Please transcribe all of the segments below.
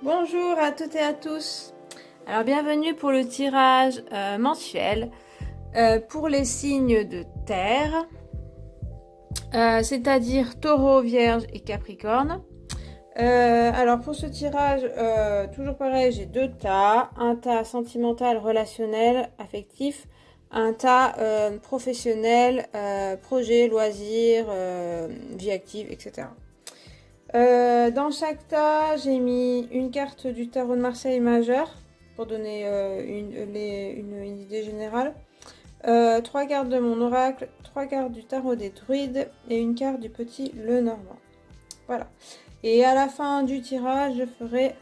Bonjour à toutes et à tous. Alors bienvenue pour le tirage mensuel pour les signes de terre, c'est-à-dire Taureau, Vierge et Capricorne. Alors pour ce tirage, toujours pareil, j'ai deux tas, un tas sentimental, relationnel, affectif, un tas professionnel, projet, loisirs, vie active, etc. Dans chaque tas, j'ai mis une carte du tarot de Marseille majeur pour donner une idée générale. 3 cartes de mon oracle, 3 cartes du tarot des druides et une carte du petit Lenormand. Voilà. Et à la fin du tirage, je ferai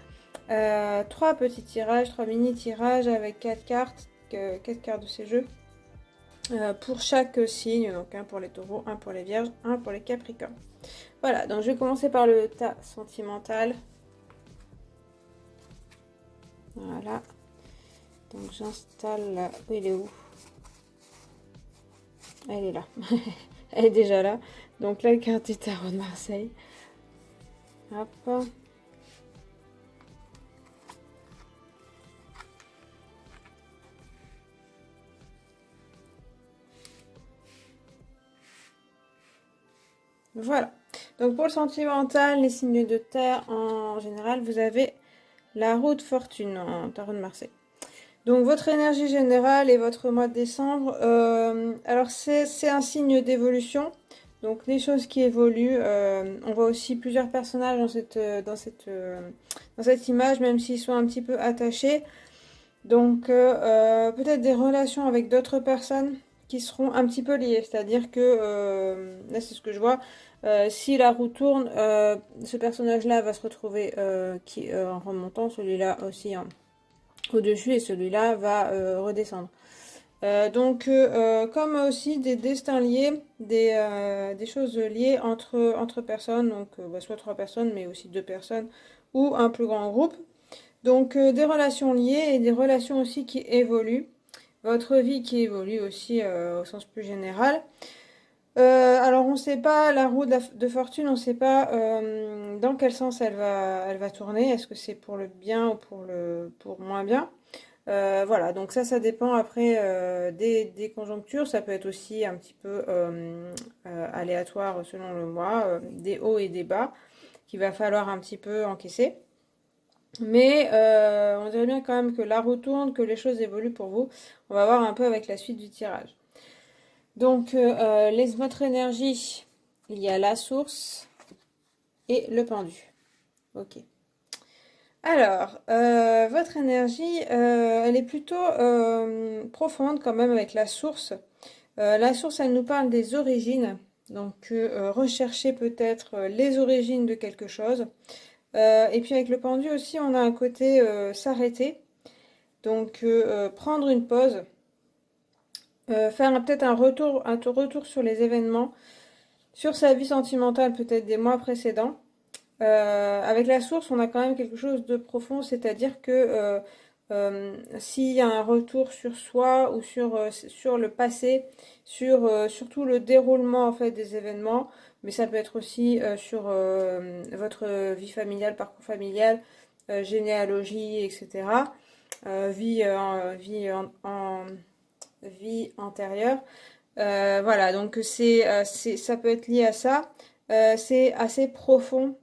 3 petits tirages, 3 mini tirages avec 4 cartes de ces jeux pour chaque signe. Donc un pour les taureaux, un pour les vierges, un pour les capricornes. Voilà, donc je vais commencer par le tas sentimental. Voilà. Donc j'installe là. Oh, il est où? Elle est là. Elle est déjà là. Donc la carte du tarot de Marseille. Hop. Voilà. Donc pour le sentimental, les signes de terre en général, vous avez la roue de fortune en tarot de Marseille. Donc votre énergie générale et votre mois de décembre, alors c'est un signe d'évolution. Donc les choses qui évoluent, on voit aussi plusieurs personnages dans cette image, même s'ils sont un petit peu attachés. Donc peut-être des relations avec d'autres personnes qui seront un petit peu liées. C'est-à-dire que, là c'est ce que je vois, si la roue tourne, ce personnage-là va se retrouver en remontant, celui-là aussi au-dessus et celui-là va redescendre. Donc comme aussi des destins liés, des choses liées entre personnes, donc soit 3 personnes mais aussi 2 personnes ou un plus grand groupe. Donc des relations liées et des relations aussi qui évoluent. Votre vie qui évolue aussi au sens plus général. Alors on ne sait pas, la roue de fortune, on ne sait pas dans quel sens elle va tourner. Est-ce que c'est pour le bien ou pour moins bien? Voilà, donc ça dépend après des conjonctures. Ça peut être aussi un petit peu aléatoire selon le mois, des hauts et des bas qu'il va falloir un petit peu encaisser. Mais on dirait bien quand même que la roue tourne, que les choses évoluent pour vous. On va voir un peu avec la suite du tirage. Donc, votre énergie, il y a la source et le pendu. Ok. Alors, votre énergie, elle est plutôt profonde quand même avec la source. La source, elle nous parle des origines. Donc, rechercher peut-être les origines de quelque chose. Et puis avec le pendu aussi, on a un côté s'arrêter. Donc, prendre une pause. Faire peut-être un retour sur les événements, sur sa vie sentimentale peut-être des mois précédents. Avec la source, on a quand même quelque chose de profond, c'est-à-dire que s'il y a un retour sur soi ou sur le passé, sur surtout le déroulement en fait des événements, mais ça peut être aussi sur votre vie familiale, parcours familial, généalogie, etc. Vie antérieure. Voilà, donc ça peut être lié à ça. C'est assez profond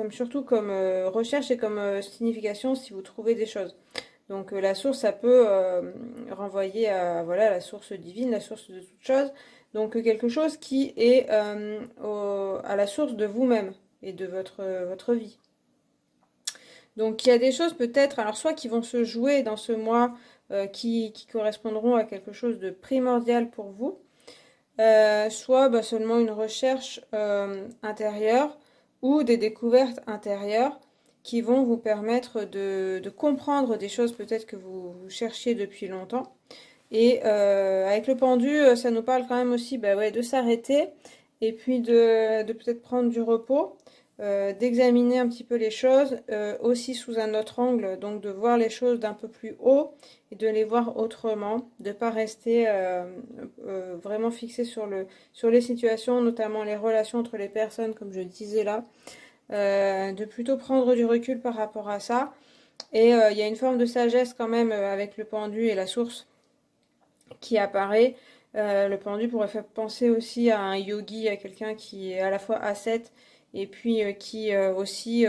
surtout comme recherche et comme signification si vous trouvez des choses. Donc la source, ça peut renvoyer à voilà, la source divine, la source de toute chose. Donc quelque chose qui est à la source de vous-même et de votre vie. Donc il y a des choses peut-être, alors soit qui vont se jouer dans ce mois qui correspondront à quelque chose de primordial pour vous, soit seulement une recherche intérieure ou des découvertes intérieures qui vont vous permettre de comprendre des choses peut-être que vous cherchiez depuis longtemps. Et avec le pendu, ça nous parle quand même aussi ouais, de s'arrêter et puis de peut-être prendre du repos. d'examiner un petit peu les choses, aussi sous un autre angle, donc de voir les choses d'un peu plus haut et de les voir autrement, de ne pas rester vraiment fixé sur les situations, notamment les relations entre les personnes, comme je disais là, de plutôt prendre du recul par rapport à ça. Et il y a une forme de sagesse quand même avec le pendu et la source qui apparaît. Le pendu pourrait faire penser aussi à un yogi, à quelqu'un qui est à la fois ascète et puis qui aussi,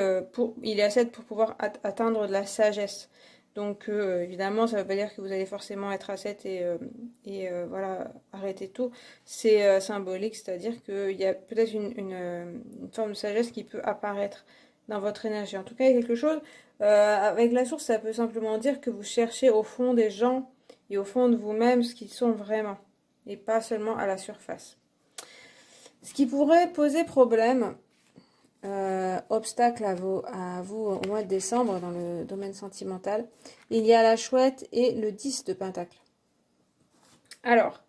il est ascète pour pouvoir atteindre de la sagesse. Donc évidemment, ça ne veut pas dire que vous allez forcément être ascète et voilà, arrêter tout. C'est symbolique, c'est-à-dire qu'il y a peut-être une forme de sagesse qui peut apparaître dans votre énergie. En tout cas, il y a quelque chose. Avec la source, ça peut simplement dire que vous cherchez au fond des gens et au fond de vous-même ce qu'ils sont vraiment, et pas seulement à la surface. Ce qui pourrait poser problème, obstacle à vous au mois de décembre dans le domaine sentimental, il y a la chouette et le 10 de pentacle. Alors,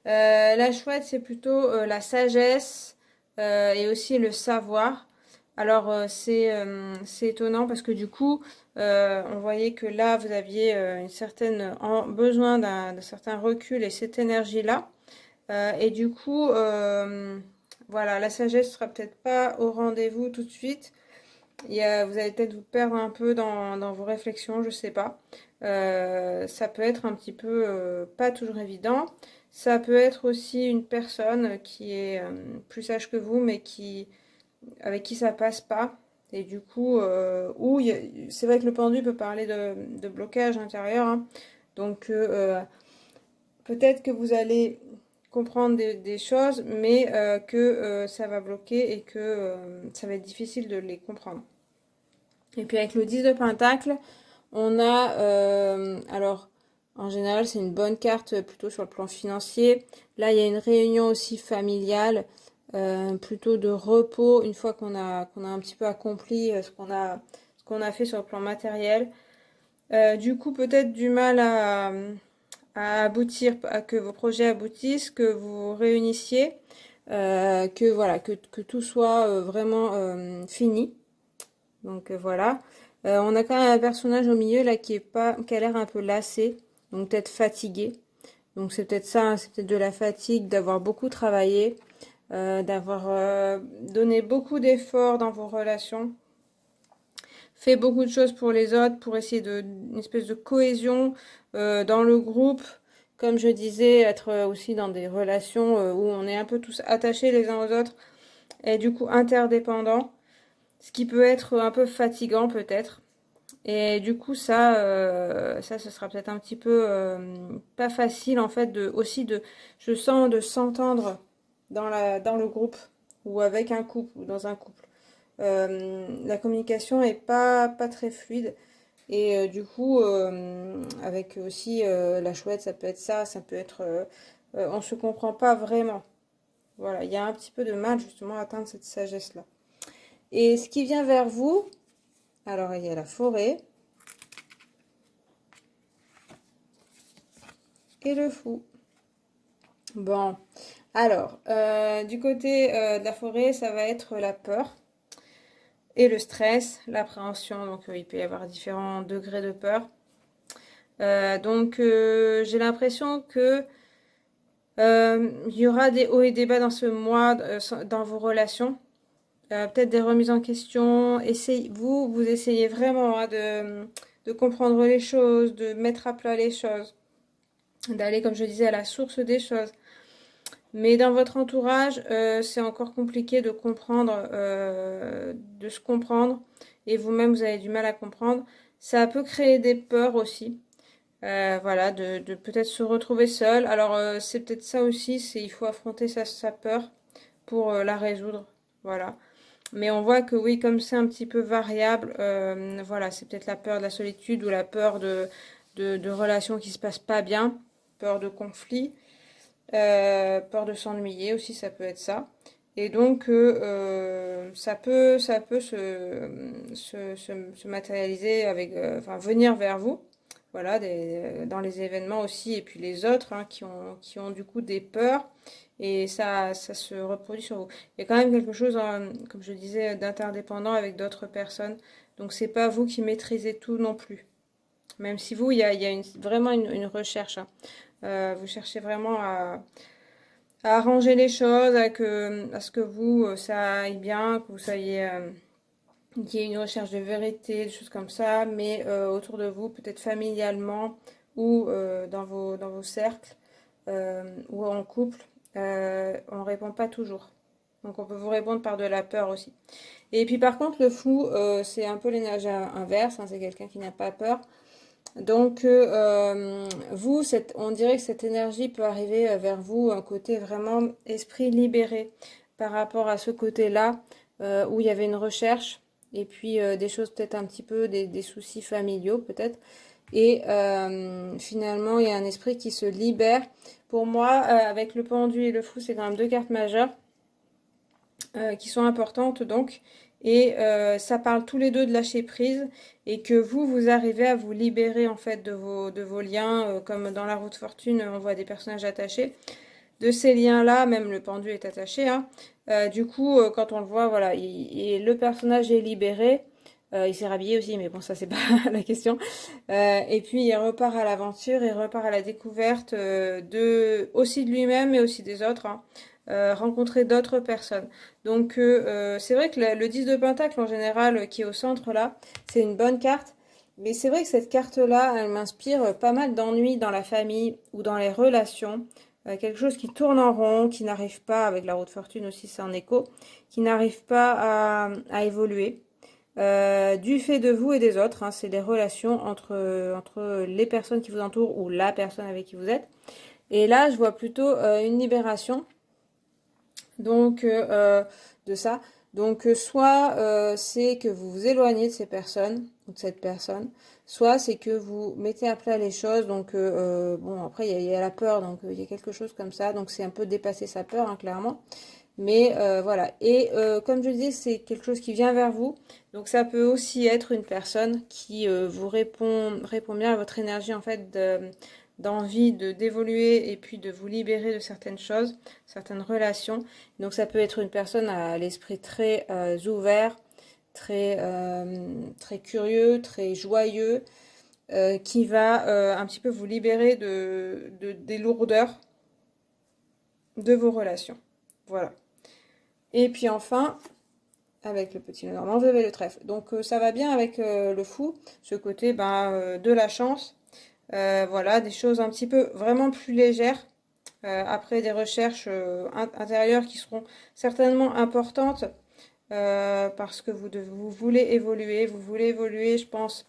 la chouette, c'est plutôt la sagesse et aussi le savoir. Alors, c'est étonnant parce que du coup, on voyait que là, vous aviez une certaine besoin d'un certain recul et cette énergie-là. Et du coup, voilà, la sagesse sera peut-être pas au rendez-vous tout de suite. Vous allez peut-être vous perdre un peu dans vos réflexions, je sais pas. Ça peut être un petit peu pas toujours évident. Ça peut être aussi une personne qui est plus sage que vous, mais avec qui ça passe pas. Et du coup, c'est vrai que le pendu peut parler de blocage intérieur, hein. Donc, peut-être que vous allez comprendre des choses, mais que ça va bloquer et que ça va être difficile de les comprendre. Et puis avec le 10 de Pentacle, on a, alors en général c'est une bonne carte plutôt sur le plan financier. Là il y a une réunion aussi familiale, plutôt de repos une fois qu'on a un petit peu accompli ce qu'on a fait sur le plan matériel. Du coup peut-être du mal à aboutir, à que vos projets aboutissent, que vous vous réunissiez, que voilà, que tout soit vraiment fini. Donc voilà. On a quand même un personnage au milieu là qui a l'air un peu lassé, donc peut-être fatigué. Donc c'est peut-être ça, hein, c'est peut-être de la fatigue, d'avoir beaucoup travaillé, d'avoir donné beaucoup d'efforts dans vos relations, fait beaucoup de choses pour les autres, pour essayer une espèce de cohésion dans le groupe. Comme je disais, être aussi dans des relations où on est un peu tous attachés les uns aux autres et du coup interdépendants. Ce qui peut être un peu fatigant peut-être. Et du coup, ça, ce sera peut-être un petit peu pas facile en fait je sens de s'entendre dans le groupe ou avec un couple ou dans un couple. La communication est pas très fluide. Et du coup, avec aussi la chouette, ça peut être ça peut être on se comprend pas vraiment. Voilà, il y a un petit peu de mal justement à atteindre cette sagesse-là. Et ce qui vient vers vous, alors il y a la forêt et le fou. Bon, alors, du côté de la forêt, ça va être la peur et le stress, l'appréhension. Donc, il peut y avoir différents degrés de peur. Donc, j'ai l'impression que il y aura des hauts et des bas dans ce mois, dans vos relations. Peut-être des remises en question. Vous essayez vraiment hein, de comprendre les choses, de mettre à plat les choses, d'aller, comme je disais, à la source des choses. Mais dans votre entourage, c'est encore compliqué de comprendre, de se comprendre. Et vous-même, vous avez du mal à comprendre. Ça peut créer des peurs aussi. Voilà, de peut-être se retrouver seul. Alors, c'est peut-être ça aussi, il faut affronter sa peur pour la résoudre. Voilà. Mais on voit que oui, comme c'est un petit peu variable, voilà, c'est peut-être la peur de la solitude ou la peur de relations qui se passent pas bien, peur de conflit, peur de s'ennuyer aussi, ça peut être ça. Et donc, ça peut se matérialiser avec, enfin, venir vers vous voilà, dans les événements aussi, et puis les autres hein, qui ont du coup des peurs, et ça se reproduit sur vous. Il y a quand même quelque chose, comme je disais, d'interdépendant avec d'autres personnes, donc c'est pas vous qui maîtrisez tout non plus. Même si vous, il y a vraiment une recherche. Hein. Vous cherchez vraiment à arranger les choses, à ce que vous, ça aille bien, que vous soyez, qu'il y ait une recherche de vérité, des choses comme ça, mais autour de vous, peut-être familialement ou dans vos cercles ou en couple, on ne répond pas toujours. Donc on peut vous répondre par de la peur aussi. Et puis par contre, le fou, c'est un peu l'énergie inverse, hein, c'est quelqu'un qui n'a pas peur. Donc, vous, on dirait que cette énergie peut arriver vers vous, un côté vraiment esprit libéré par rapport à ce côté-là, où il y avait une recherche, et puis des choses peut-être un petit peu, des soucis familiaux peut-être. Et finalement, il y a un esprit qui se libère. Pour moi, avec le pendu et le fou, c'est quand même deux cartes majeures qui sont importantes donc. Et ça parle tous les deux de lâcher prise et que vous arrivez à vous libérer en fait de vos liens, comme dans la route fortune, on voit des personnages attachés. De ces liens-là, même le pendu est attaché. Hein. Du coup, quand on le voit, voilà, le personnage est libéré. Il s'est rhabillé aussi, mais bon, ça c'est pas la question. Et puis il repart à l'aventure, il repart à la découverte aussi de lui-même, mais aussi des autres. Hein. Rencontrer d'autres personnes. Donc c'est vrai que le 10 de Pentacle en général qui est au centre là, c'est une bonne carte. Mais c'est vrai que cette carte-là, elle m'inspire pas mal d'ennuis dans la famille ou dans les relations. Quelque chose qui tourne en rond, qui n'arrive pas, avec la roue de fortune aussi c'est en écho, qui n'arrive pas à évoluer. Du fait de vous et des autres, hein, c'est les relations entre les personnes qui vous entourent ou la personne avec qui vous êtes. Et là, je vois plutôt une libération donc de ça. Donc soit c'est que vous vous éloignez de ces personnes ou de cette personne, soit c'est que vous mettez à plat les choses. Donc bon après il y a la peur, donc il y a quelque chose comme ça. Donc c'est un peu dépasser sa peur hein, clairement. Mais voilà. Et comme je dis, c'est quelque chose qui vient vers vous. Donc ça peut aussi être une personne qui vous répond bien à votre énergie en fait d'envie d'évoluer et puis de vous libérer de certaines choses, certaines relations. Donc ça peut être une personne à l'esprit très ouvert, très curieux, très joyeux, qui va un petit peu vous libérer des lourdeurs de vos relations. Voilà. Et puis enfin, avec le petit nœud normand, vous avez le trèfle. Donc ça va bien avec le fou, ce côté de la chance. Voilà, des choses un petit peu vraiment plus légères. Après des recherches intérieures qui seront certainement importantes parce que vous voulez évoluer, je pense,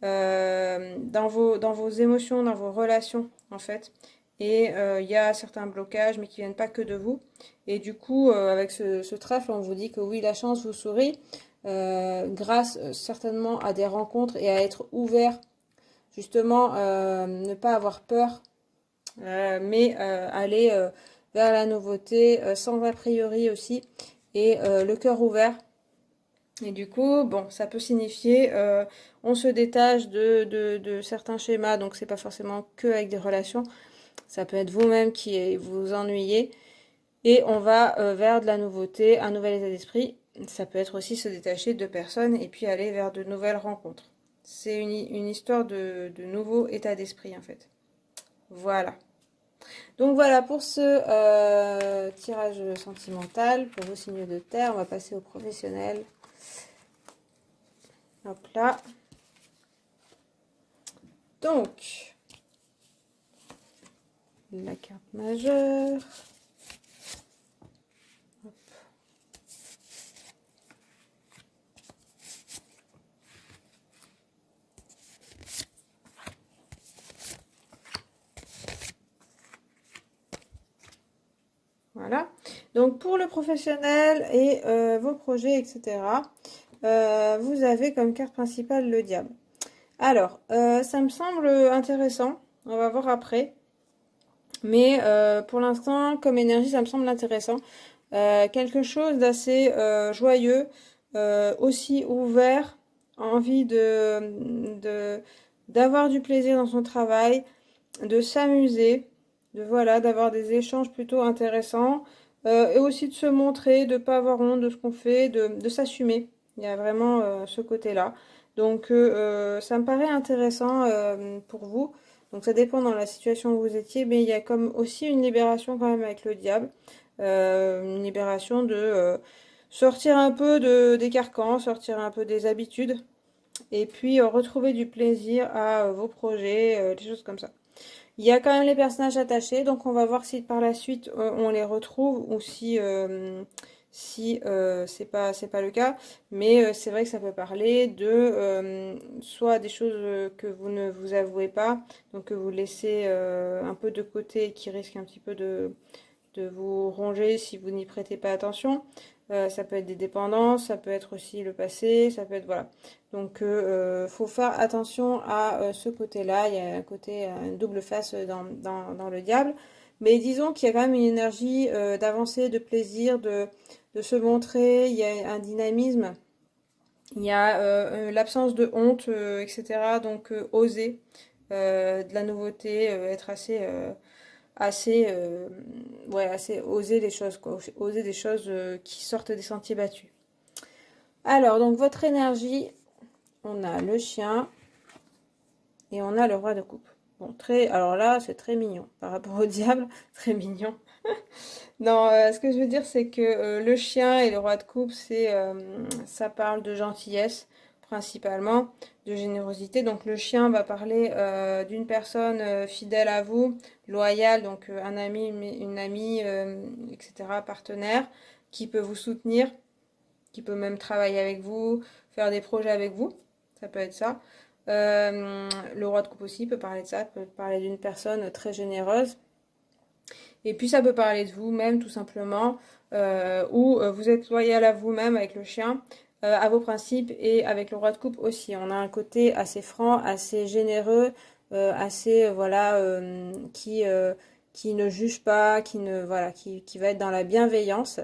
dans vos émotions, dans vos relations, en fait. Et il y a certains blocages, mais qui viennent pas que de vous. Et du coup, avec ce trèfle, on vous dit que oui, la chance vous sourit, grâce certainement à des rencontres et à être ouvert, justement, ne pas avoir peur, mais aller vers la nouveauté, sans a priori aussi, et le cœur ouvert. Et du coup, bon, ça peut signifier on se détache de certains schémas, donc c'est pas forcément que avec des relations, ça peut être vous-même qui vous ennuyez, et on va vers de la nouveauté, un nouvel état d'esprit. Ça peut être aussi se détacher de personnes et puis aller vers de nouvelles rencontres. C'est une histoire de nouveau état d'esprit en fait. Voilà. Donc voilà pour ce tirage sentimental pour vos signes de terre. On va passer au professionnel. Hop là. Donc, la carte majeure. Hop. Voilà. Donc pour le professionnel et vos projets, etc., vous avez comme carte principale le diable. Alors, ça me semble intéressant. On va voir après. Mais pour l'instant, comme énergie, ça me semble intéressant. Quelque chose d'assez joyeux, aussi ouvert, envie d'avoir du plaisir dans son travail, de s'amuser, de voilà, d'avoir des échanges plutôt intéressants, et aussi de se montrer, de ne pas avoir honte de ce qu'on fait, de s'assumer. Il y a vraiment ce côté-là. Donc ça me paraît intéressant pour vous. Donc ça dépend dans la situation où vous étiez, mais il y a comme aussi une libération quand même avec le diable. Une libération de sortir un peu des carcans, sortir un peu des habitudes, et puis retrouver du plaisir à vos projets, des choses comme ça. Il y a quand même les personnages attachés, donc on va voir si par la suite on les retrouve ou si c'est pas le cas. Mais c'est vrai que ça peut parler de soit des choses que vous ne vous avouez pas, donc que vous laissez un peu de côté et qui risquent un petit peu de vous ronger si vous n'y prêtez pas attention. Ça peut être des dépendances, ça peut être aussi le passé, ça peut être voilà. Donc faut faire attention à ce côté-là. Il y a un côté, une double face dans le diable. Mais disons qu'il y a quand même une énergie d'avancer, de plaisir, de se montrer. Il y a un dynamisme. Il y a l'absence de honte, etc. Donc oser de la nouveauté, être assez, ouais, assez oser les choses, quoi. Oser des choses qui sortent des sentiers battus. Alors, donc votre énergie, on a le chien et on a le roi de coupe. Bon, alors là, c'est très mignon par rapport au diable, très mignon. Non, ce que je veux dire, c'est que le chien et le roi de coupe, ça parle de gentillesse principalement, de générosité. Donc le chien va parler d'une personne fidèle à vous, loyale, donc un ami, une amie, etc., partenaire, qui peut vous soutenir, qui peut même travailler avec vous, faire des projets avec vous. Ça peut être ça. Le roi de coupe aussi peut parler de ça, peut parler d'une personne très généreuse. Et puis ça peut parler de vous-même tout simplement, ou vous êtes loyal à vous-même avec le chien, à vos principes et avec le roi de coupe aussi. On a un côté assez franc, assez généreux, assez voilà, qui ne juge pas, qui ne voilà, qui va être dans la bienveillance.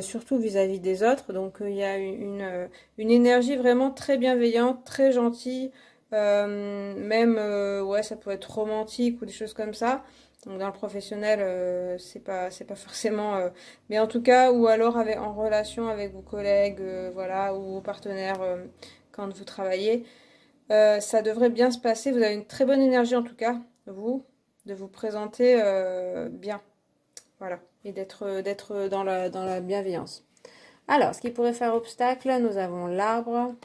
Surtout vis-à-vis des autres. Donc il y a une énergie vraiment très bienveillante, très gentille, même ouais, ça peut être romantique ou des choses comme ça. Donc dans le professionnel, c'est pas forcément, mais en tout cas, ou alors en relation avec vos collègues, voilà, ou vos partenaires quand vous travaillez, ça devrait bien se passer. Vous avez une très bonne énergie en tout cas, vous, de vous présenter bien. Voilà, et d'être dans la bienveillance. Alors, ce qui pourrait faire obstacle, nous avons l'arbre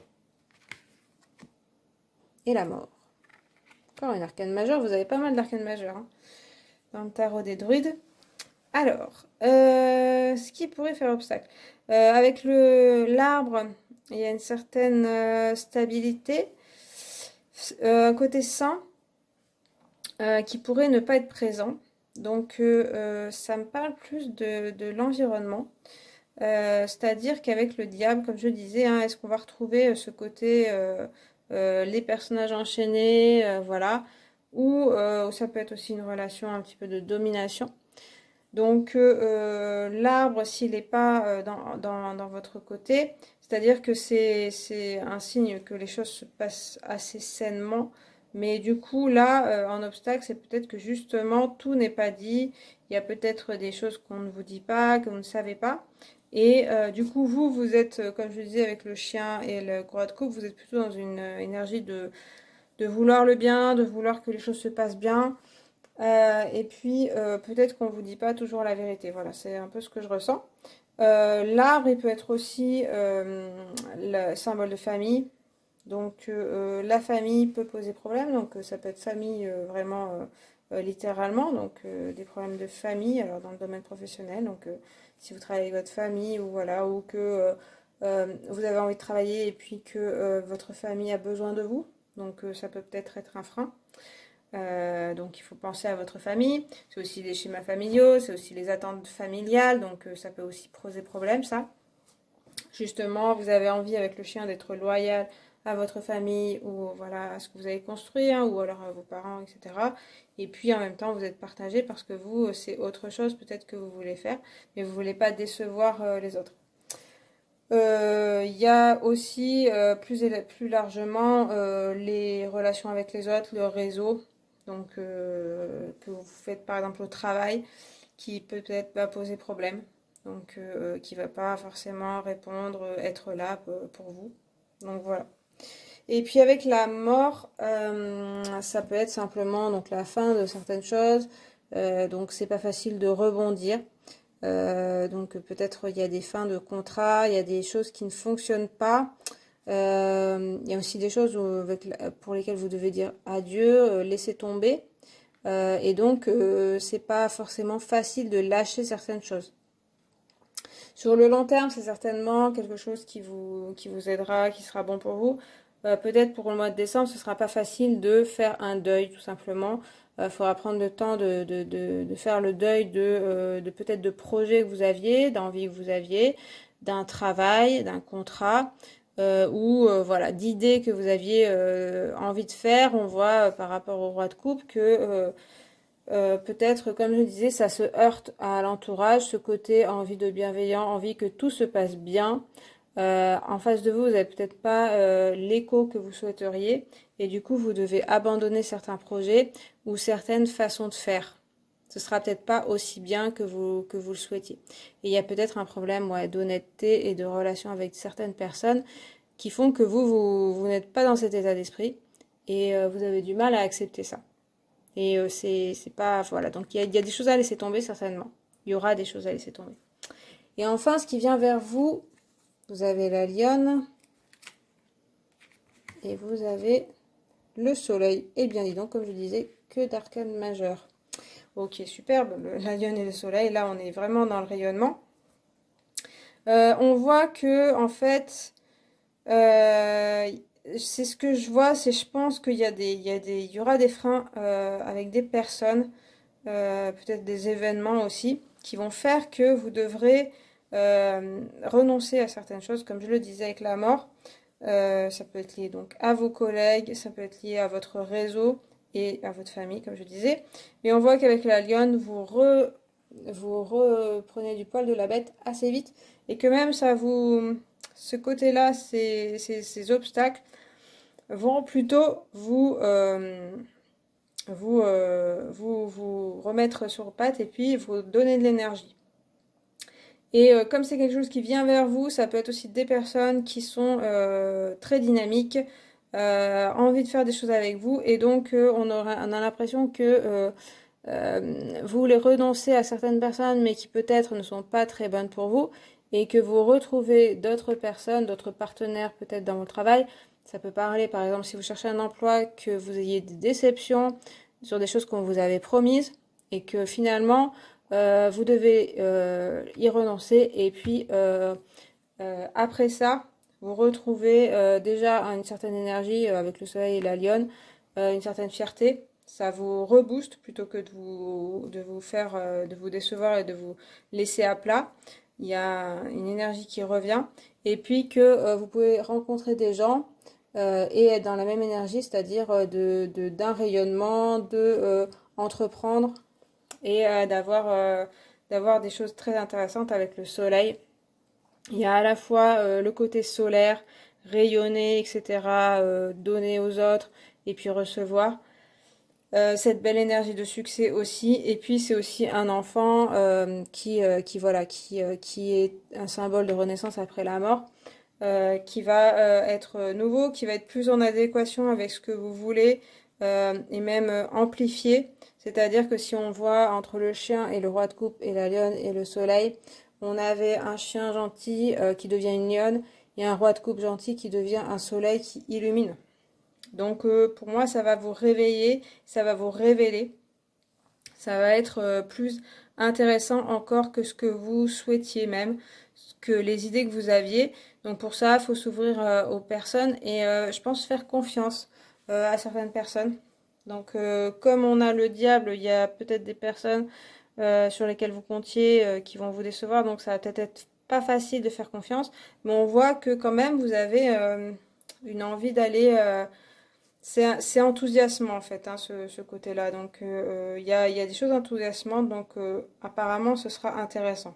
et la mort. Encore une arcane majeure, vous avez pas mal d'arcanes majeures hein, dans le tarot des druides. Alors, ce qui pourrait faire obstacle. Avec l'arbre, il y a une certaine stabilité, un côté sain qui pourrait ne pas être présent. Donc, ça me parle plus de l'environnement. C'est-à-dire qu'avec le diable, comme je disais, hein, est-ce qu'on va retrouver ce côté, les personnages enchaînés, voilà, ou ça peut être aussi une relation un petit peu de domination. Donc l'arbre, s'il n'est pas dans votre côté, c'est-à-dire que c'est un signe que les choses se passent assez sainement. Mais du coup, là, en obstacle, c'est peut-être que justement, tout n'est pas dit. Il y a peut-être des choses qu'on ne vous dit pas, que vous ne savez pas. Et du coup, vous êtes, comme je disais, avec le chien et le roi de coupe, vous êtes plutôt dans une énergie de vouloir le bien, de vouloir que les choses se passent bien. Et puis, peut-être qu'on ne vous dit pas toujours la vérité. Voilà, c'est un peu ce que je ressens. L'arbre, il peut être aussi le symbole de famille. Donc, la famille peut poser problème. Donc, ça peut être famille vraiment littéralement. Donc, des problèmes de famille, alors dans le domaine professionnel. Donc, si vous travaillez avec votre famille ou voilà, ou que vous avez envie de travailler et puis que votre famille a besoin de vous. Donc, ça peut peut-être être un frein. Donc il faut penser à votre famille. C'est aussi les schémas familiaux, c'est aussi les attentes familiales, donc ça peut aussi poser problème ça. Justement, vous avez envie avec le chien d'être loyal à votre famille ou voilà à ce que vous avez construit hein, ou alors à vos parents, etc. Et puis en même temps, vous êtes partagé parce que vous, c'est autre chose peut-être que vous voulez faire, mais vous ne voulez pas décevoir les autres. Il y a aussi plus largement les relations avec les autres, le réseau, donc que vous faites par exemple au travail, qui peut-être va poser problème, donc qui va pas forcément répondre, être là pour vous. Donc voilà. Et puis avec la mort, ça peut être simplement donc la fin de certaines choses, donc c'est pas facile de rebondir. Donc peut-être il y a des fins de contrat, il y a des choses qui ne fonctionnent pas. Il y a aussi des choses pour lesquelles vous devez dire adieu, laisser tomber. Et donc c'est pas forcément facile de lâcher certaines choses. Sur le long terme, c'est certainement quelque chose qui vous aidera, qui sera bon pour vous. Peut-être pour le mois de décembre, ce sera pas facile de faire un deuil, tout simplement. Il faudra prendre le temps de faire le deuil de peut-être de projets que vous aviez, d'envies que vous aviez, d'un travail, d'un contrat, ou voilà, d'idées que vous aviez envie de faire. On voit par rapport au roi de coupe que peut-être, comme je disais, ça se heurte à l'entourage, ce côté envie de bienveillant, envie que tout se passe bien. En face de vous, vous n'avez peut-être pas l'écho que vous souhaiteriez, et du coup, vous devez abandonner certains projets ou certaines façons de faire. Ce sera peut-être pas aussi bien que vous le souhaitiez. Et il y a peut-être un problème d'honnêteté et de relation avec certaines personnes qui font que vous n'êtes pas dans cet état d'esprit et vous avez du mal à accepter ça. Et c'est pas. Voilà, donc il y a des choses à laisser tomber, certainement. Il y aura des choses à laisser tomber. Et enfin, ce qui vient vers vous, vous avez la lionne. Et vous avez le soleil. Et bien dis donc, comme je disais, que d'arcane majeur. Ok, superbe, la lionne et le soleil. Là, on est vraiment dans le rayonnement. On voit que, en fait, c'est ce que je vois, c'est je pense qu'il y a il y aura des freins avec des personnes, peut-être des événements aussi, qui vont faire que vous devrez renoncer à certaines choses, comme je le disais avec la mort. Ça peut être lié donc à vos collègues, ça peut être lié à votre réseau et à votre famille, comme je disais. Mais on voit qu'avec la lionne, vous reprenez du poil de la bête assez vite et que même ce côté-là, ces obstacles vont plutôt vous remettre sur pattes et puis vous donner de l'énergie. Et comme c'est quelque chose qui vient vers vous, ça peut être aussi des personnes qui sont très dynamiques, envie de faire des choses avec vous, et donc on a l'impression que vous voulez renoncer à certaines personnes, mais qui peut-être ne sont pas très bonnes pour vous, et que vous retrouvez d'autres personnes, d'autres partenaires peut-être dans votre travail. Ça peut parler, par exemple, si vous cherchez un emploi, que vous ayez des déceptions sur des choses qu'on vous avait promises, et que finalement, vous devez y renoncer, et puis après ça, vous retrouvez déjà une certaine énergie avec le soleil et la lionne, une certaine fierté. Ça vous rebooste plutôt que de vous faire, de vous décevoir et de vous laisser à plat. Il y a une énergie qui revient. Et puis que vous pouvez rencontrer des gens et être dans la même énergie, c'est-à-dire d'un rayonnement, entreprendre et d'avoir des choses très intéressantes avec le soleil. Il y a à la fois le côté solaire, rayonner, etc., donner aux autres et puis recevoir. Cette belle énergie de succès aussi. Et puis c'est aussi un enfant qui est un symbole de renaissance après la mort, qui va être nouveau, qui va être plus en adéquation avec ce que vous voulez et même amplifié. C'est-à-dire que si on voit entre le chien et le roi de coupe et la lionne et le soleil, on avait un chien gentil qui devient une lionne et un roi de coupe gentil qui devient un soleil qui illumine. Donc pour moi, ça va vous réveiller, ça va vous révéler. Ça va être plus intéressant encore que ce que vous souhaitiez même, que les idées que vous aviez. Donc pour ça, il faut s'ouvrir aux personnes et je pense faire confiance à certaines personnes. Donc comme on a le diable, il y a peut-être des personnes sur lesquelles vous comptiez qui vont vous décevoir. Donc ça va peut-être être pas facile de faire confiance. Mais on voit que quand même vous avez une envie d'aller... c'est enthousiasmant en fait, hein, ce côté-là. Donc il y a des choses enthousiasmantes, donc apparemment ce sera intéressant.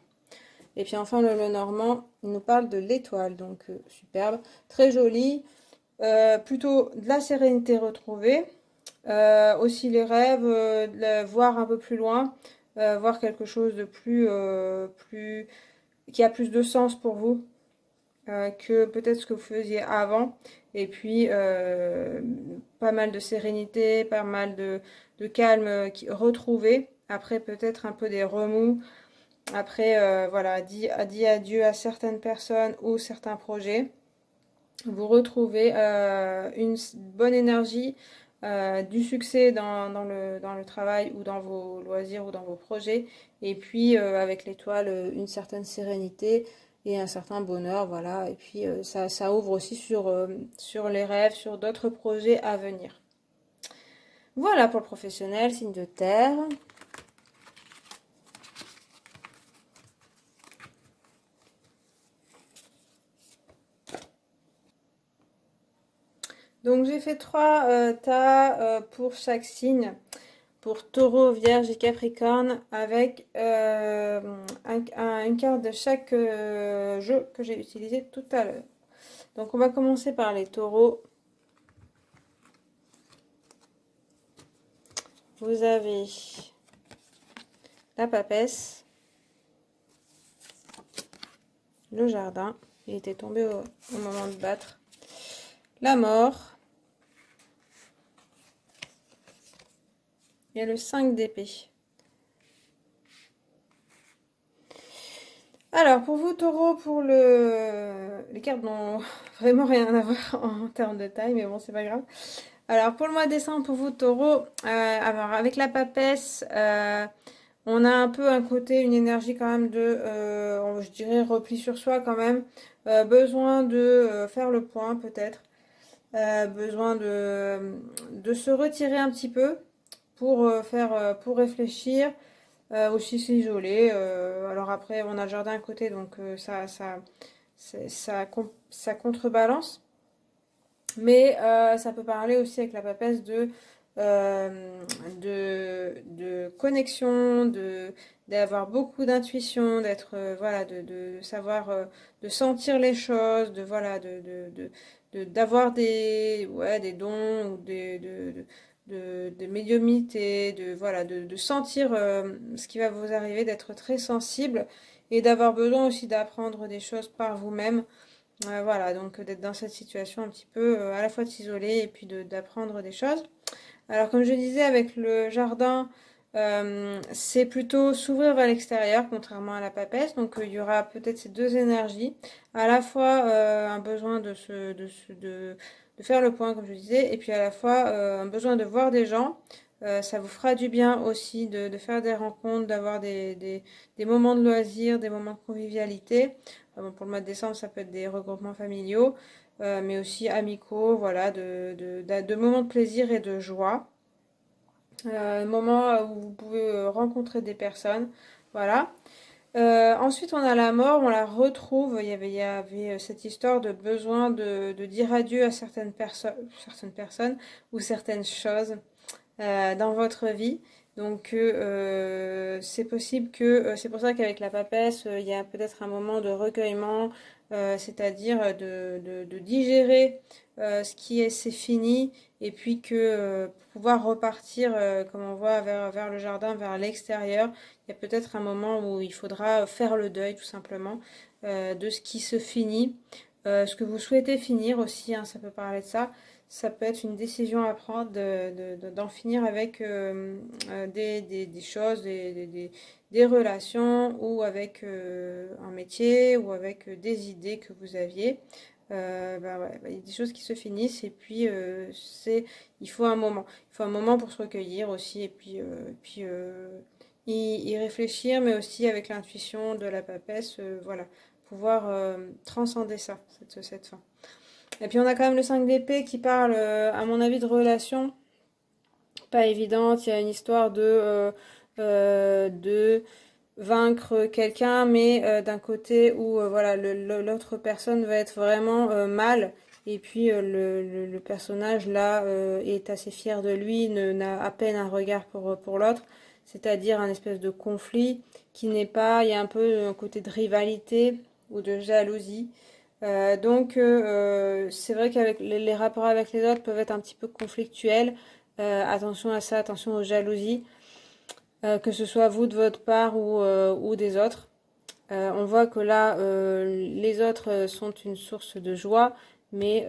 Et puis enfin, le Normand, il nous parle de l'étoile, donc superbe, très joli, plutôt de la sérénité retrouvée. Aussi les rêves, voir un peu plus loin, voir quelque chose de plus qui a plus de sens pour vous que peut-être ce que vous faisiez avant. Et puis pas mal de sérénité, pas mal de calme retrouvé. Après peut-être un peu des remous. Après voilà, dit adieu à certaines personnes ou certains projets. Vous retrouvez une bonne énergie, du succès dans le travail ou dans vos loisirs ou dans vos projets. Et puis avec l'étoile, une certaine sérénité et un certain bonheur, voilà. Et puis ça ouvre aussi sur les rêves, sur d'autres projets à venir. Voilà pour le professionnel, signe de terre. Donc j'ai fait 3 tas pour chaque signe, pour Taureau, Vierge et Capricorne, avec une carte de chaque jeu que j'ai utilisé tout à l'heure. Donc on va commencer par les taureaux. Vous avez la papesse, le jardin, il était tombé au moment de battre, la mort et le 5 d'épée. Alors, pour vous, taureau, pour les cartes n'ont vraiment rien à voir en termes de taille, mais bon, c'est pas grave. Alors, pour le mois de décembre, pour vous, taureau, alors, avec la papesse, on a un peu un côté, une énergie quand même je dirais, repli sur soi quand même. Besoin de faire le point, peut-être. Besoin de se retirer un petit peu pour réfléchir. Aussi s'isoler. Alors après, on a le jardin à côté, donc ça contrebalance. Mais ça peut parler aussi avec la papesse de connexion, d'avoir beaucoup d'intuition, d'être voilà, de savoir, de sentir les choses, de voilà, d'avoir des dons ou de médiumnité, voilà, de sentir ce qui va vous arriver, d'être très sensible et d'avoir besoin aussi d'apprendre des choses par vous-même. Voilà, donc d'être dans cette situation un petit peu à la fois de s'isoler et puis d'apprendre des choses. Alors comme je disais avec le jardin, c'est plutôt s'ouvrir vers l'extérieur contrairement à la papesse. Donc il y aura peut-être ces deux énergies, à la fois un besoin de faire le point comme je disais, et puis à la fois un besoin de voir des gens. Ça vous fera du bien aussi de faire des rencontres, d'avoir des moments de loisirs, des moments de convivialité. Bon, pour le mois de décembre, ça peut être des regroupements familiaux, mais aussi amicaux, voilà, de moments de plaisir et de joie. Moments où vous pouvez rencontrer des personnes, voilà. Ensuite, on a la mort, on la retrouve. Il y avait cette histoire de besoin de dire adieu à certaines personnes ou certaines choses dans votre vie. Donc c'est possible que c'est pour ça qu'avec la papesse, il y a peut-être un moment de recueillement, c'est-à-dire de digérer ce qui est c'est fini, et puis que pour pouvoir repartir, comme on voit, vers le jardin, vers l'extérieur, il y a peut-être un moment où il faudra faire le deuil tout simplement de ce qui se finit, ce que vous souhaitez finir aussi, hein, ça peut parler de ça. Ça peut être une décision à prendre d'en finir avec des choses, des relations ou avec un métier ou avec des idées que vous aviez. Il y a des choses qui se finissent et puis il faut un moment. Il faut un moment pour se recueillir aussi et puis y réfléchir, mais aussi avec l'intuition de la papesse, voilà, pouvoir transcender ça, cette fin. Et puis on a quand même le 5 d'épée qui parle, à mon avis, de relations pas évidentes. Il y a une histoire de vaincre quelqu'un, mais d'un côté où voilà, l'autre personne va être vraiment mal. Et puis le personnage là est assez fier de lui, n'a à peine un regard pour l'autre. c'est-à-dire un espèce de conflit qui n'est pas, il y a un peu un côté de rivalité ou de jalousie. C'est vrai qu'avec les rapports avec les autres peuvent être un petit peu conflictuels. Attention à ça, attention aux jalousies, que ce soit vous de votre part ou des autres. On voit que là, les autres sont une source de joie, mais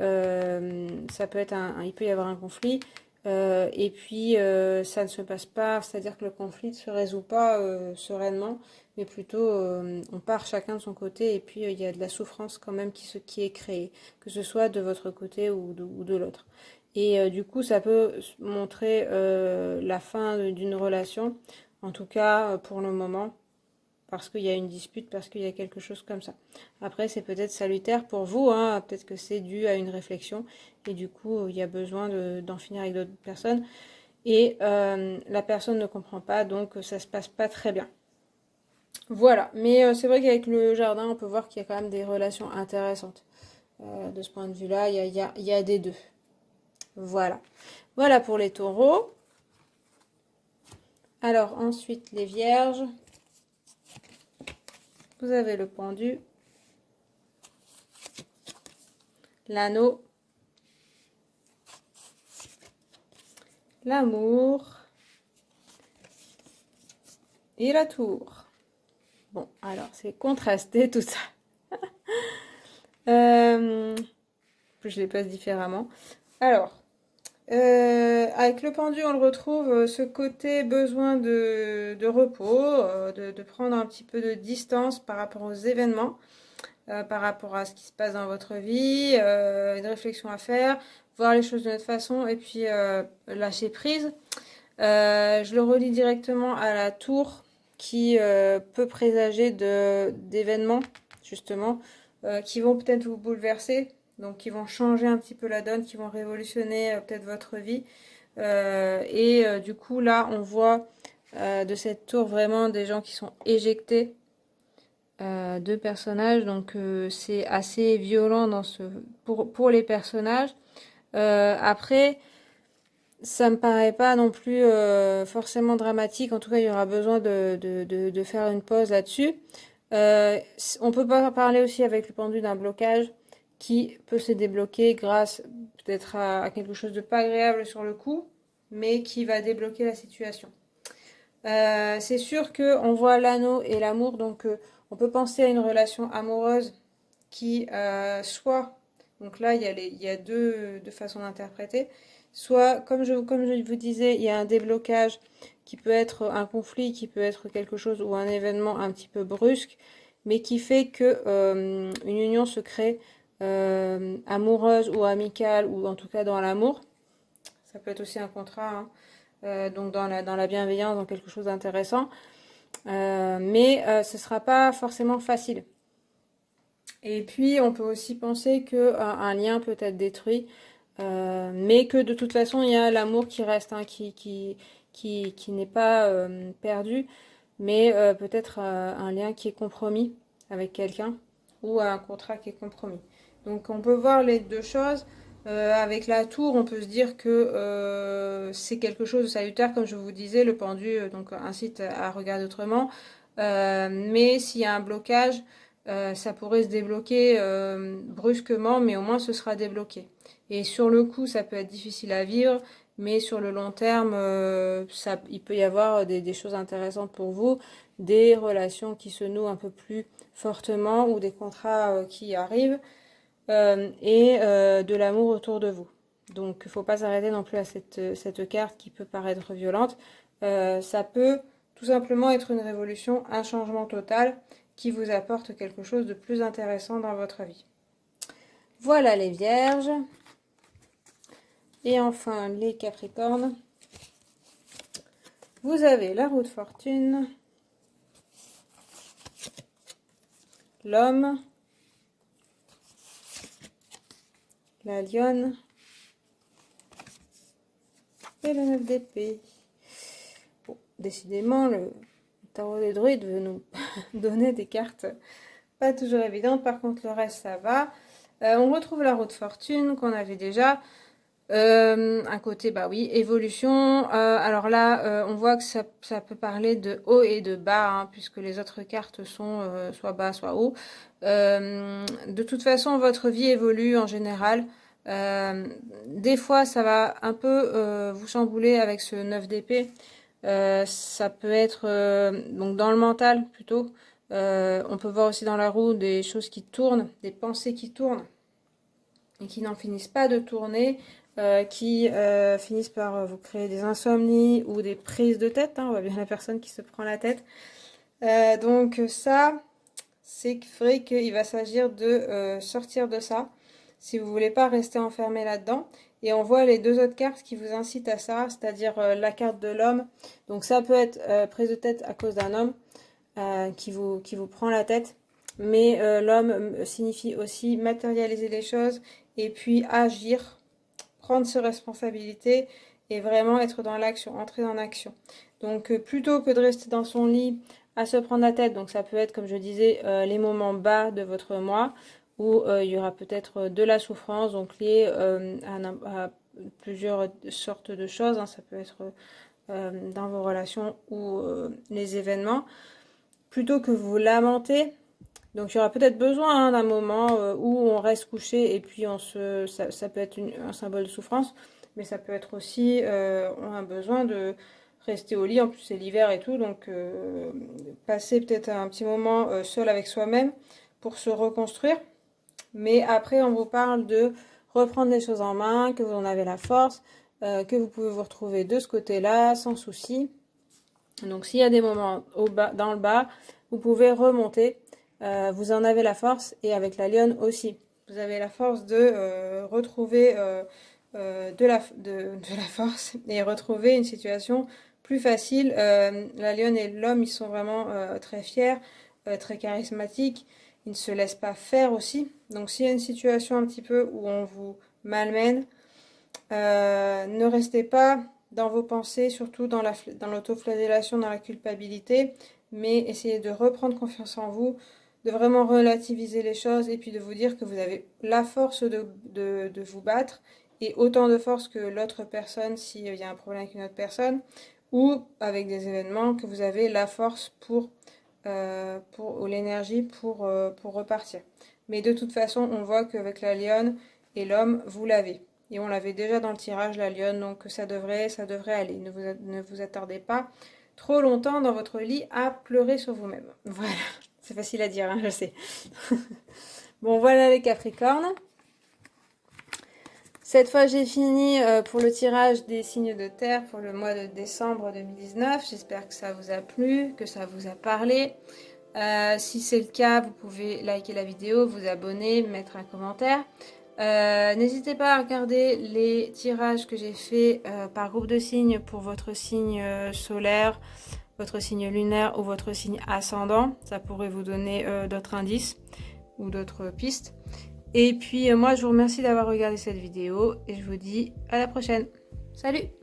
ça peut être il peut y avoir un conflit. Et puis ça ne se passe pas, c'est-à-dire que le conflit ne se résout pas sereinement, mais plutôt on part chacun de son côté et puis il y a de la souffrance quand même qui est créée, que ce soit de votre côté ou de l'autre. Et du coup, ça peut montrer la fin d'une relation, en tout cas pour le moment, parce qu'il y a une dispute, parce qu'il y a quelque chose comme ça. Après, c'est peut-être salutaire pour vous, hein, peut-être que c'est dû à une réflexion, et du coup, il y a besoin d'en finir avec d'autres personnes, et la personne ne comprend pas, donc ça se passe pas très bien. Voilà, mais c'est vrai qu'avec le jardin, on peut voir qu'il y a quand même des relations intéressantes. De ce point de vue-là, il y a des deux. Voilà. Voilà pour les taureaux. Alors ensuite, les vierges. Vous avez le pendu, l'anneau, l'amour et la tour. Bon, alors c'est contrasté tout ça. Je les place différemment. Alors, avec le pendu, on le retrouve ce côté besoin de repos, de prendre un petit peu de distance par rapport aux événements, par rapport à ce qui se passe dans votre vie, une réflexion à faire, voir les choses de notre façon et puis lâcher prise. Je le relie directement à la tour qui peut présager d'événements, justement, qui vont peut-être vous bouleverser, donc qui vont changer un petit peu la donne, qui vont révolutionner peut-être votre vie. Du coup, là, on voit de cette tour vraiment des gens qui sont éjectés de personnages, donc c'est assez violent pour les personnages. Après, ça me paraît pas non plus forcément dramatique. En tout cas, il y aura besoin de faire une pause là-dessus. On peut pas parler aussi avec le pendu d'un blocage qui peut se débloquer grâce peut-être à quelque chose de pas agréable sur le coup, mais qui va débloquer la situation. C'est sûr que on voit l'anneau et l'amour, donc on peut penser à une relation amoureuse qui soit, donc là il y a deux façons d'interpréter, soit comme je vous disais, il y a un déblocage qui peut être un conflit, qui peut être quelque chose ou un événement un petit peu brusque, mais qui fait que une union se crée amoureuse ou amicale, ou en tout cas dans l'amour. Ça peut être aussi un contrat, hein. Donc dans la bienveillance, dans quelque chose d'intéressant. Mais ce ne sera pas forcément facile. Et puis on peut aussi penser qu'un lien peut être détruit, mais que de toute façon il y a l'amour qui reste, hein, qui n'est pas perdu, mais peut-être un lien qui est compromis avec quelqu'un ou un contrat qui est compromis. Donc on peut voir les deux choses. Avec la tour, on peut se dire que c'est quelque chose de salutaire, comme je vous disais, le pendu donc incite à regarder autrement. Mais s'il y a un blocage, ça pourrait se débloquer brusquement, mais au moins ce sera débloqué. Et sur le coup, ça peut être difficile à vivre, mais sur le long terme, il peut y avoir des choses intéressantes pour vous, des relations qui se nouent un peu plus fortement ou des contrats qui arrivent. De l'amour autour de vous. Donc il ne faut pas s'arrêter non plus à cette carte qui peut paraître violente. Ça peut tout simplement être une révolution, un changement total qui vous apporte quelque chose de plus intéressant dans votre vie. Voilà les vierges. Et enfin les capricornes. Vous avez la roue de fortune, l'homme, la lionne et le 9 d'épée. Bon, décidément, le tarot des druides veut nous donner des cartes pas toujours évidentes. Par contre, le reste, ça va. On retrouve la roue de fortune qu'on avait déjà. Un côté, bah oui, évolution. Alors là, on voit que ça peut parler de haut et de bas, hein, puisque les autres cartes sont soit bas, soit haut. De toute façon, votre vie évolue en général. Des fois, ça va un peu vous chambouler avec ce 9 d'épée. Ça peut être donc dans le mental plutôt. On peut voir aussi dans la roue des choses qui tournent, des pensées qui tournent et qui n'en finissent pas de tourner, qui finissent par vous créer des insomnies ou des prises de tête. Hein, on voit bien la personne qui se prend la tête. Donc ça, c'est vrai qu'il va s'agir de sortir de ça si vous voulez pas rester enfermé là-dedans. Et on voit les deux autres cartes qui vous incitent à ça, c'est-à-dire la carte de l'homme. Donc ça peut être prise de tête à cause d'un homme qui vous prend la tête. Mais l'homme signifie aussi matérialiser les choses et puis agir, prendre ses responsabilités et vraiment être dans l'action, entrer dans l'action. Donc plutôt que de rester dans son lit à se prendre la tête, donc ça peut être, comme je disais, les moments bas de votre moi, où il y aura peut-être de la souffrance, donc liée à plusieurs sortes de choses, hein. Ça peut être dans vos relations ou les événements. Plutôt que vous lamenter, donc il y aura peut-être besoin hein, d'un moment où on reste couché et puis ça peut être un symbole de souffrance, mais ça peut être aussi on a besoin de rester au lit, en plus c'est l'hiver et tout, donc passer peut-être un petit moment seul avec soi-même pour se reconstruire. Mais après on vous parle de reprendre les choses en main, que vous en avez la force, que vous pouvez vous retrouver de ce côté-là sans souci. Donc s'il y a des moments dans le bas, vous pouvez remonter. Vous en avez la force et avec la lionne aussi. Vous avez la force de retrouver de la force et retrouver une situation plus facile. La lionne et l'homme, ils sont vraiment très fiers, très charismatiques. Ils ne se laissent pas faire aussi. Donc s'il y a une situation un petit peu où on vous malmène, ne restez pas dans vos pensées, surtout dans l'autoflagellation, dans la culpabilité, mais essayez de reprendre confiance en vous, de vraiment relativiser les choses et puis de vous dire que vous avez la force de vous battre et autant de force que l'autre personne s'il y a un problème avec une autre personne ou avec des événements, que vous avez la force ou l'énergie pour repartir. Mais de toute façon, on voit qu'avec la lionne et l'homme, vous l'avez. Et on l'avait déjà dans le tirage, la lionne, donc ça devrait aller. Ne vous attardez pas trop longtemps dans votre lit à pleurer sur vous-même. Voilà, c'est facile à dire, hein, je sais. Bon, voilà les Capricornes. Cette fois, j'ai fini pour le tirage des signes de terre pour le mois de décembre 2019. J'espère que ça vous a plu, que ça vous a parlé. Si c'est le cas, vous pouvez liker la vidéo, vous abonner, mettre un commentaire. N'hésitez pas à regarder les tirages que j'ai fait par groupe de signes pour votre signe solaire, votre signe lunaire ou votre signe ascendant. Ça pourrait vous donner d'autres indices ou d'autres pistes. Et puis moi je vous remercie d'avoir regardé cette vidéo et je vous dis à la prochaine. Salut!